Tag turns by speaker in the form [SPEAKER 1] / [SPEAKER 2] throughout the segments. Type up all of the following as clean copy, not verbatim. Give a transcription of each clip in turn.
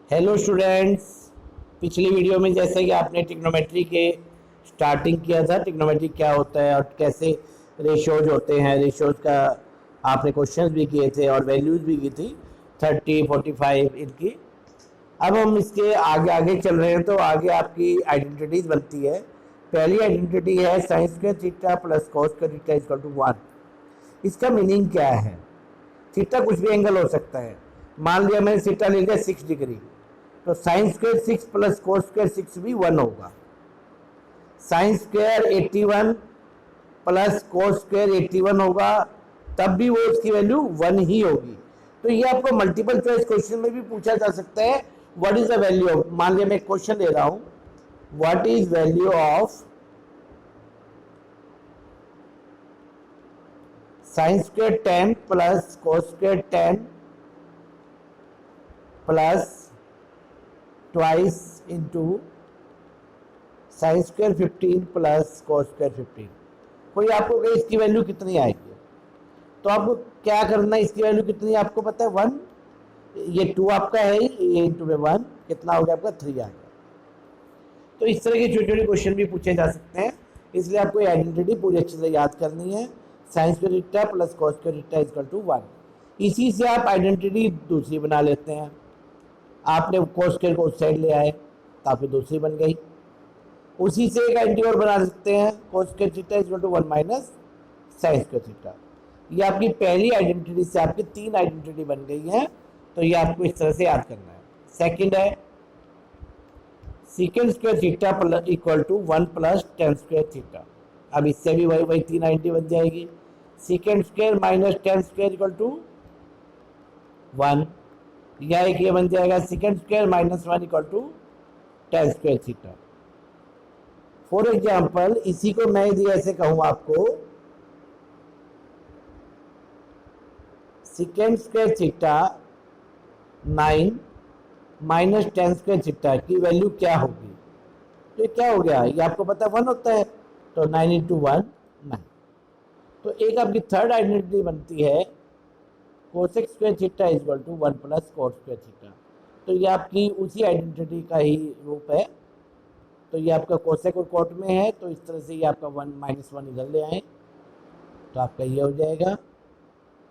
[SPEAKER 1] Hello students. पिछली video में जैसे कि आपने ट्रिग्नोमेट्री के स्टार्टिंग किया था, ट्रिग्नोमेट्री क्या होता है और कैसे रेशियोज होते हैं, रेशियोज का आपने क्वेश्चंस भी किए थे और वैल्यूज भी की थी 30, 45 इनकी। अब हम इसके आगे आगे चल रहे हैं तो आगे आपकी आइडेंटिटीज बनती है। पहली आइडेंटिटी है sine square theta plus cos square theta equal to 1। इसका मीनिंग क्या है? थीटा कुछ भी एंगल हो सकता है। मान लिया मैंने थीटा ले लिया 6 डिग्री, तो sine square 6 plus cos square 6 भी 1 होगा। Sine square 81 plus cos square 81 होगा, तब भी वो उसकी वैल्यू 1 ही होगी। तो ये आपको मल्टीपल चॉइस क्वेश्चन में भी पूछा जा सकता है। What is the value of, मान लिया मैं क्वेश्चन दे रहा हूं, what is value of sine square 10 plus cos square 10 plus twice into sine square 15 plus cos square 15। कोई आपको कहे इसकी वैल्यू कितनी आएगी, तो आपको क्या करना है, इसकी वैल्यू कितनी है आपको पता है 1, ये 2 आपका है, ये इंटू में 1 कितना हो गया आपका 3 आ गया। तो इस तरह के छोटे छोटे क्वेश्चन भी पूछे जा सकते हैं, इसलिए आपको आइडेंटिटी पूरी अच्छे से याद करनी है। Sine square theta plus cos square theta equal to 1। इसी से आप आइडेंटिटी दूसरी बना लेते हैं। आपने कोस स्क्वायर को उस साइड ले आए तो आपकी दूसरी बन गई। उसी से एक आइडेंटिटी और बना सकते हैं, cos square theta equal to 1 minus sine square theta. ये आपकी पहली आइडेंटिटी से आपकी 3 आइडेंटिटी बन गई है, तो ये आपको इस तरह से याद करना है। सेकंड है secant square theta equal to 1 plus tan square theta. अब इससे भी वही 3 आइडेंटिटी बन जाएगी। Secant square minus tan square equal to 1, या एक ये बन जाएगा secant square minus 1 equal to tan square theta. For example इसी को मैं यदि ऐसे कहूं आपको, secant square theta 9 minus tan square theta की वैल्यू क्या होगी, तो ये क्या हो गया, ये आपको पता है 1 होता है, तो 9 इंटू 1 9। तो एक आपकी थर्ड आइडेंटिटी बनती है cosec square theta equal to 1 plus cos square theta. तो ये आपकी उसी आइडेंटिटी का ही रूप है। तो ये आपका कोसेक और कोट में है, तो इस तरह से ये आपका 1 माइनस 1 इधर ले आए तो आपका ये हो जाएगा।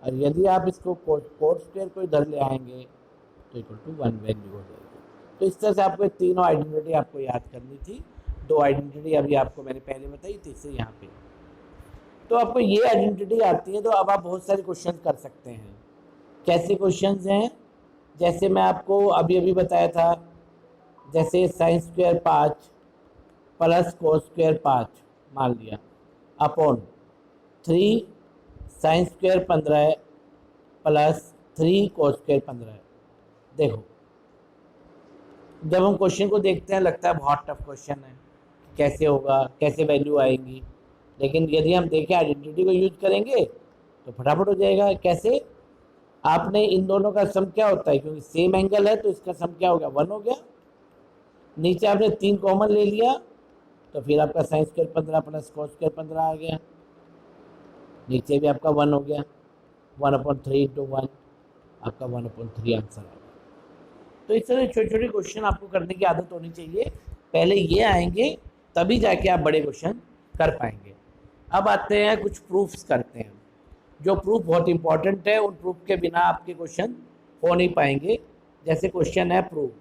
[SPEAKER 1] और यदि आप इसको कोट स्क्वायर को इधर ले आएंगे तो इक्वल टू 1 वैल्यू हो जाएगी। तो इस तरह से आपको तीनों आइडेंटिटी आपको याद करनी थी। 2 आइडेंटिटी अभी आपको मैंने पहले बताई, तीसरी यहाँ पे। तो आपको ये आइडेंटिटी आती है तो अब आप बहुत सारे क्वेश्चन कर सकते हैं। कैसे क्वेश्चंस हैं, जैसे मैं आपको अभी अभी बताया था, जैसे sine square 5 plus cos square 5 मान लिया upon 3 sine square 15 plus 3 cos square 15। देखो जब हम क्वेश्चन को देखते हैं लगता है बहुत टफ क्वेश्चन है, कैसे होगा, कैसे वैल्यू आएंगी, लेकिन यदि हम देखें आइडेंटिटी को यूज करेंगे तो फटाफट हो जाएगा। कैसे, आपने इन दोनों का सम क्या होता है, क्योंकि सेम एंगल है तो इसका सम क्या हो गया 1 हो गया। नीचे आपने 3 कॉमन ले लिया तो फिर आपका sine square 15 plus cos square 15 आ गया, नीचे भी आपका 1 हो गया। 1/3 इंटू 1 आपका 1/3 आंसर आ गया। तो इस तरह छोटे छोटे क्वेश्चन आपको करने की आदत होनी चाहिए। पहले ये आएंगे तभी जाके आप बड़े क्वेश्चन कर पाएंगे। अब आते हैं कुछ प्रूफ्स करते हैं। जो प्रूफ बहुत इंपॉर्टेंट है, उन प्रूफ के बिना आपके क्वेश्चन हो नहीं पाएंगे। जैसे क्वेश्चन है प्रूफ,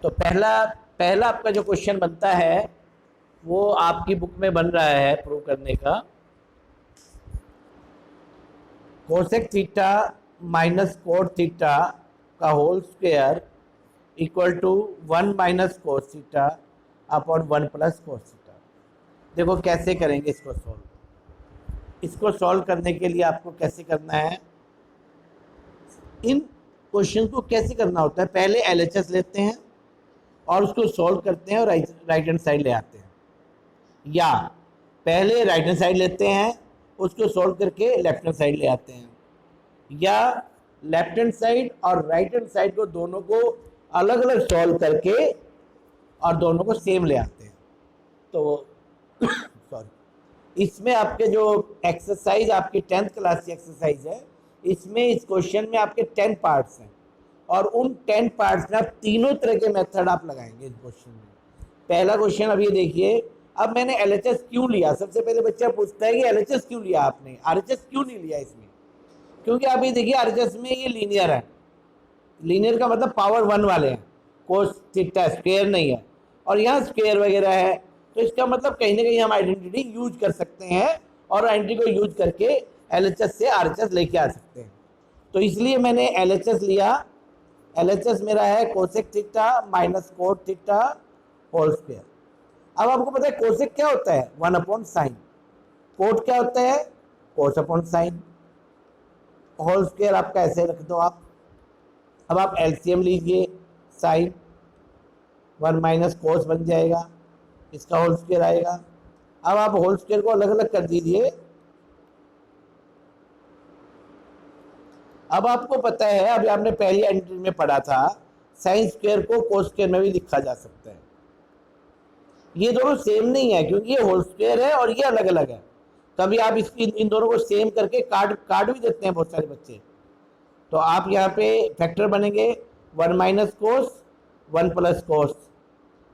[SPEAKER 1] तो पहला आपका जो क्वेश्चन बनता है वो आपकी बुक में बन रहा है प्रूव करने का। Cosec theta minus cot theta का whole square equal to 1 minus cos theta upon 1 plus cos theta. देखो कैसे करेंगे इसको सॉल्व। इसको सॉल्व करने के लिए आपको कैसे करना है, इन क्वेश्चन को कैसे करना होता है, पहले एलएचएस लेते हैं और उसको सॉल्व करते हैं और राइट हैंड साइड ले आते हैं, या पहले राइट हैंड साइड लेते हैं उसको सॉल्व करके लेफ्ट हैंड साइड ले आते हैं, या लेफ्ट हैंड साइड और राइट हैंड साइड को दोनों को अलग अलग सॉल्व करके और दोनों को सेम ले आते हैं। तो सॉरी, इसमें आपके जो एक्सरसाइज आपकी 10th क्लास की एक्सरसाइज है, इसमें इस क्वेश्चन में आपके 10 पार्ट्स हैं। और उन 10 पार्ट्स में आप तीनों तरह के मेथड आप लगाएंगे इस क्वेश्चन में। पहला क्वेश्चन अब ये देखिए, अब मैंने एलएचएस क्यों लिया। सबसे पहले बच्चा पूछता है कि एलएचएस क्यों लिया आपने, आरएचएस क्यों नहीं लिया इसमें। क्योंकि आप ये देखिए आरएचएस में ये लीनियर है, लीनियर का मतलब पावर 1 वाले हैं, कोस थीटा स्क्वायर नहीं है, और यहाँ स्क्वायर वगैरह है, तो इसका मतलब कहीं ना कहीं हम आइडेंटिटी यूज कर सकते हैं और आइडेंटिटी को यूज करके एलएचएस से आरएचएस लेके आ सकते हैं। तो इसलिए मैंने एलएचएस लिया। एलएचएस मेरा है cosec theta minus cot theta whole square. अब आपको पता है कोसेक क्या होता है, 1 अपॉन साइन। कोट क्या होता है, cos upon sine. Whole square आपका ऐसे रख दो आप। अब आप एलसीएम लीजिए, साइन 1 माइनस कोस बन जाएगा, इसका होल स्क्वायर आएगा। अब आप होल स्क्वायर को अलग अलग कर दीजिए। अब आपको पता है, अभी आपने पहली एंट्री में पढ़ा था, साइन स्क्वायर को कोस स्क्वायर में भी लिखा जा सकता है। ये दोनों सेम नहीं है क्योंकि ये होल स्क्वायर है और ये अलग अलग है। कभी आप इन दोनों को सेम करके काट भी देते हैं बहुत सारे बच्चे। तो आप यहाँ पे फैक्टर बनेंगे 1 माइनस कोस 1 प्लस कोस।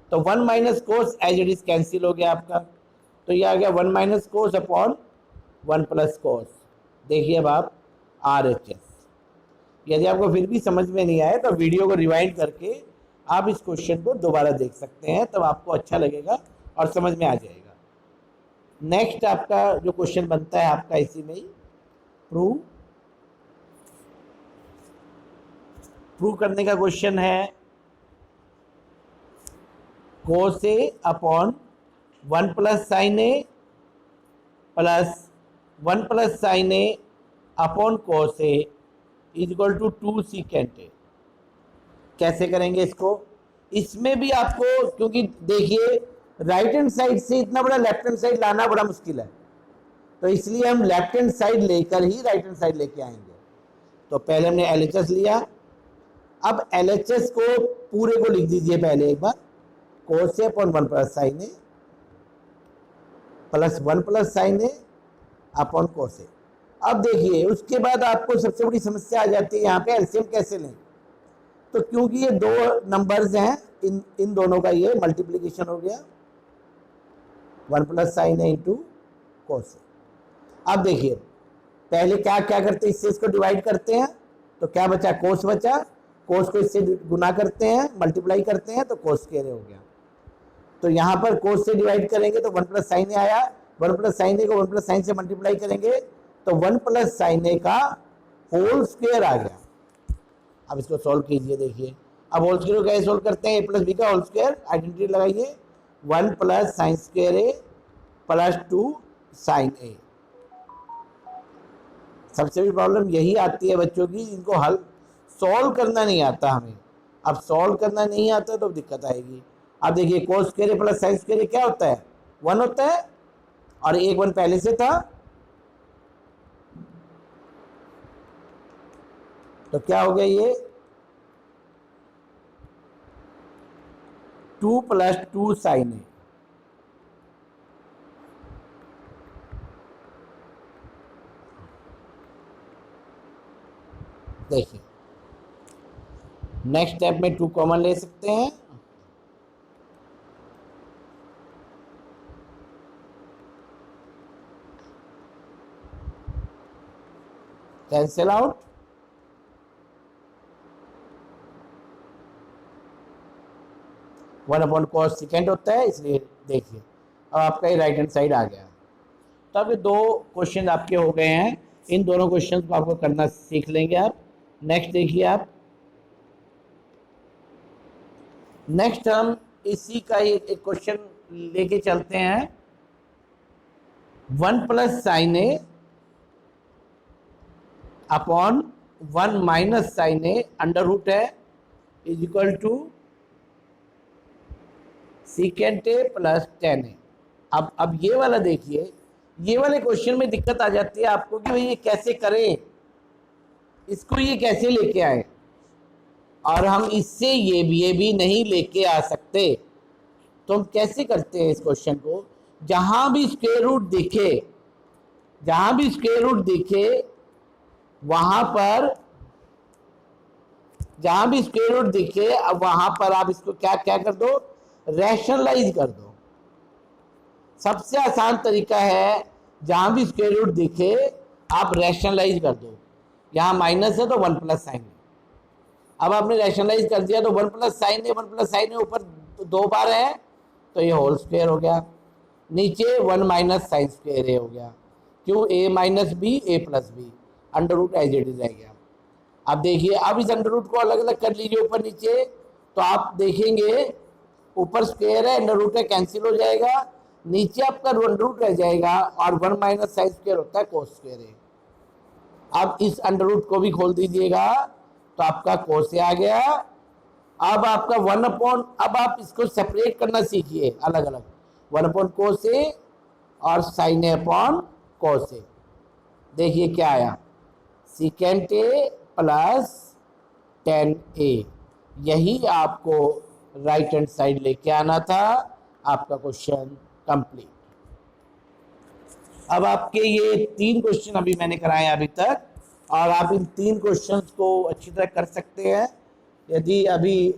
[SPEAKER 1] तो 1 minus cos as it is cancel हो गया आपका, तो ये आ गया 1 minus cos upon 1 plus cos. देखिए अब आप आरएचएस। यदि आपको फिर भी समझ में नहीं आए तो वीडियो को रिवाइंड करके आप इस क्वेश्चन को दोबारा देख सकते हैं, तब आपको अच्छा लगेगा और समझ में आ जाएगा। नेक्स्ट आपका जो क्वेश्चन बनता है आपका इसी में ही, प्रूव करने का क्वेश्चन है cos A upon 1 plus sine A plus 1 plus sine A upon cos A is equal to 2 secant A. कैसे करेंगे इसको, इसमें भी आपको, क्योंकि देखिए राइट हैंड साइड से इतना बड़ा लेफ्ट हैंड साइड लाना बड़ा मुश्किल है, तो इसलिए हम लेफ्ट हैंड साइड लेकर ही राइट हैंड साइड लेके आएंगे। तो पहले हमने एलएचएस लिया। अब एलएचएस को पूरे को लिख दीजिए पहले एक बार, कोस A upon 1 plus sine A plus 1 plus sine A upon cos ए। अब देखिए उसके बाद आपको सबसे बड़ी समस्या आ जाती है यहाँ पे एलसीएम कैसे लें। तो क्योंकि ये दो नंबर्स हैं, इन दोनों का ये मल्टीप्लिकेशन हो गया 1 प्लस साइन ए इंटू कोस ए। अब देखिए पहले क्या क्या करते हैं, इससे इसको डिवाइड करते हैं तो क्या बचा, कोस बचा। कोस को इससे गुना करते हैं, मल्टीप्लाई करते हैं तो कोस स्क्वायर हो गया। तो यहाँ पर कोस से डिवाइड करेंगे तो 1 प्लस साइन ए आया, 1 प्लस साइन ए को 1 प्लस साइन से मल्टीप्लाई करेंगे तो 1 प्लस साइन ए का होल स्क्वायर आ गया। अब इसको सॉल्व कीजिए। देखिए अब होल स्क्वायर को कैसे सॉल्व करते हैं, ए प्लस बी का होल स्क्वायर, आइडेंटिटी लगाइए 1 प्लस साइन स्क्वायर ए प्लस 2 साइन ए। सबसे बड़ी प्रॉब्लम यही आती है बच्चों की, इनको हल सॉल्व करना नहीं आता हमें। अब सॉल्व करना नहीं आता तो दिक्कत आएगी। अब देखिए कोस स्क्वायर ए प्लस साइन स्क्वायर ए क्या होता है, 1 होता है, और एक 1 पहले से था, तो क्या हो गया ये 2 प्लस 2 साइन ए। देखिए नेक्स्ट स्टेप में 2 कॉमन ले सकते हैं, cancel out, one upon cos second होता है, इसलिए देखिए अब आपका ये राइट हैंड साइड आ गया। तो अब ये 2 क्वेश्चन आपके हो गए हैं। इन दोनों क्वेश्चन को आपको करना सीख लेंगे आप। नेक्स्ट देखिए आप, नेक्स्ट हम इसी का एक क्वेश्चन लेके चलते हैं। 1 plus sine A upon 1 minus sine A under root है is equal to secant A plus tan A. अब ये वाला देखिए, ये वाले क्वेश्चन में दिक्कत आ जाती है आपको कि भाई ये कैसे करें, इसको ये कैसे लेके आए, और हम इससे ये भी नहीं लेके आ सकते। तो हम कैसे करते हैं इस क्वेश्चन को, जहां भी स्क्वायर रूट दिखे, जहां भी स्क्वायर रूट दिखे वहां पर जहां भी स्क्वायर रूट दिखे अब वहां पर आप इसको क्या क्या कर दो, रैशनलाइज कर दो। सबसे आसान तरीका है, जहां भी स्क्वायर रूट दिखे आप रैशनलाइज कर दो। यहाँ माइनस है तो वन प्लस साइन है, अब आपने रैशनलाइज कर दिया तो वन प्लस साइन है, वन प्लस साइन है, ऊपर दो बार है तो ये होल स्क्वायर हो गया, नीचे one minus sine square A हो गया। क्यों, A minus B A plus B, under root as it is रह गया। अब देखिए, अब इस अंडर रूट को अलग अलग कर लीजिए ऊपर नीचे, तो आप देखेंगे ऊपर स्क्वायर है, अंडर रूट है, कैंसिल हो जाएगा, नीचे आपका अंडर रूट रह जाएगा, और वन माइनस साइन स्क्वायर होता है कोस स्क्वायर है। अब इस अंडर रूट को भी खोल दीजिएगा तो आपका कोस ए आ गया। अब आपका वन अपॉन, अब आप इसको सेपरेट करना सीखिए अलग अलग, वन अपॉन कोस ए और साइन ए अपॉन कोस ए। देखिए क्या आया, सीकेंट ए प्लस टेन ए, यही आपको राइट हैंड साइड लेके आना था। आपका क्वेश्चन कंप्लीट। अब आपके ये 3 क्वेश्चन अभी मैंने कराए अभी तक, और आप इन 3 क्वेश्चंस को अच्छी तरह कर सकते हैं। यदि अभी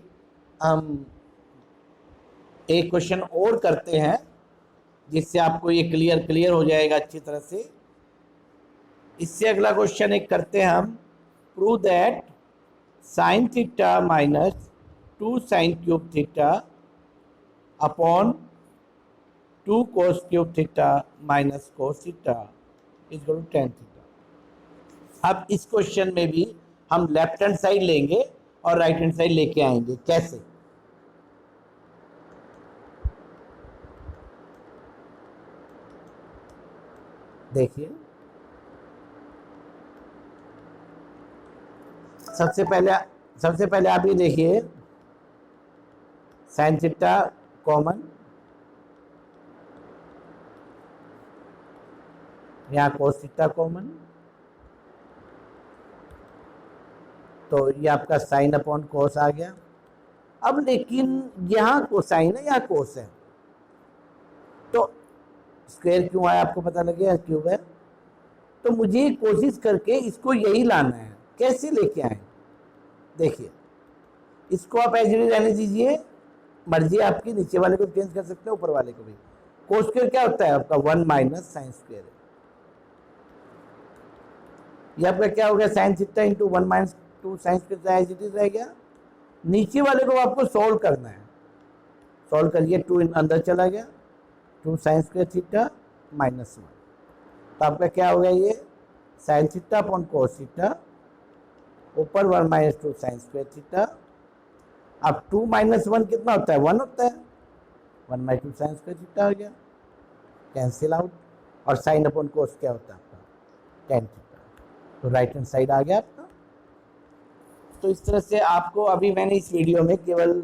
[SPEAKER 1] हम एक क्वेश्चन और करते हैं जिससे आपको ये क्लियर हो जाएगा अच्छी तरह से। इससे अगला क्वेश्चन एक करते हैं हम, prove that sine theta minus 2 sine cube theta upon 2 cos cube theta minus cos theta is equal to tan theta. अब इस क्वेश्चन में भी हम लेफ्ट हैंड साइड लेंगे और राइट हैंड साइड लेके आएंगे। कैसे, देखिए सबसे पहले आप ये देखिए, साइन थीटा कॉमन, यहाँ कोस थीटा कॉमन, तो ये आपका साइन अपॉन कोस आ गया। अब लेकिन यहाँ कोसाइन है, यहाँ कोस है, तो स्क्वायर क्यों आया आपको पता लगे, क्यूब है, तो मुझे कोशिश करके इसको यही लाना है। कैसे लेके आए, देखिए इसको आप एज इट इज रहने दीजिए, मर्जी आपकी, नीचे वाले को चेंज कर सकते हैं, ऊपर वाले को भी। कोस स्क्वायर क्या होता है आपका, वन माइनस साइन स्क्वायर है। ये आपका क्या हो गया, sine theta into one minus two sine square as it is रह गया। नीचे वाले को आपको सॉल्व करना है, सॉल्व करिए, 2 अंदर चला गया, 2 साइन स्क्वायर थीटा माइनस 1, तो आपका क्या हो गया, ये sine theta upon cos theta, ऊपर 1 माइनस 2 साइन स्क्वायर थीटा। अब 2 माइनस 1 कितना होता है, 1 होता है, 1 माइनस 2 साइन स्क्वायर थीटा हो गया, कैंसिल आउट, और साइन अपॉन कोस क्या होता है आपका, टेन थीटा, तो राइट हैंड साइड आ गया आपका। तो इस तरह से आपको अभी मैंने इस वीडियो में केवल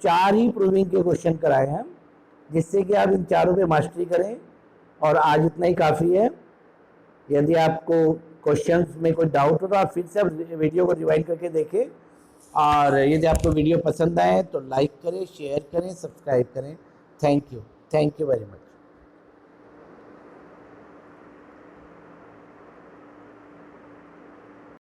[SPEAKER 1] 4 ही प्रूविंग के क्वेश्चन कराए हैं, जिससे कि आप इन चारों पे मास्टरी करें, और आज इतना ही काफ़ी है। यदि आपको क्वेश्चंस में कोई डाउट हो तो आप फिर से वीडियो को रिवाइंड करके देखें, और यदि आपको वीडियो पसंद आए तो लाइक करें, शेयर करें, सब्सक्राइब करें। Thank you very much.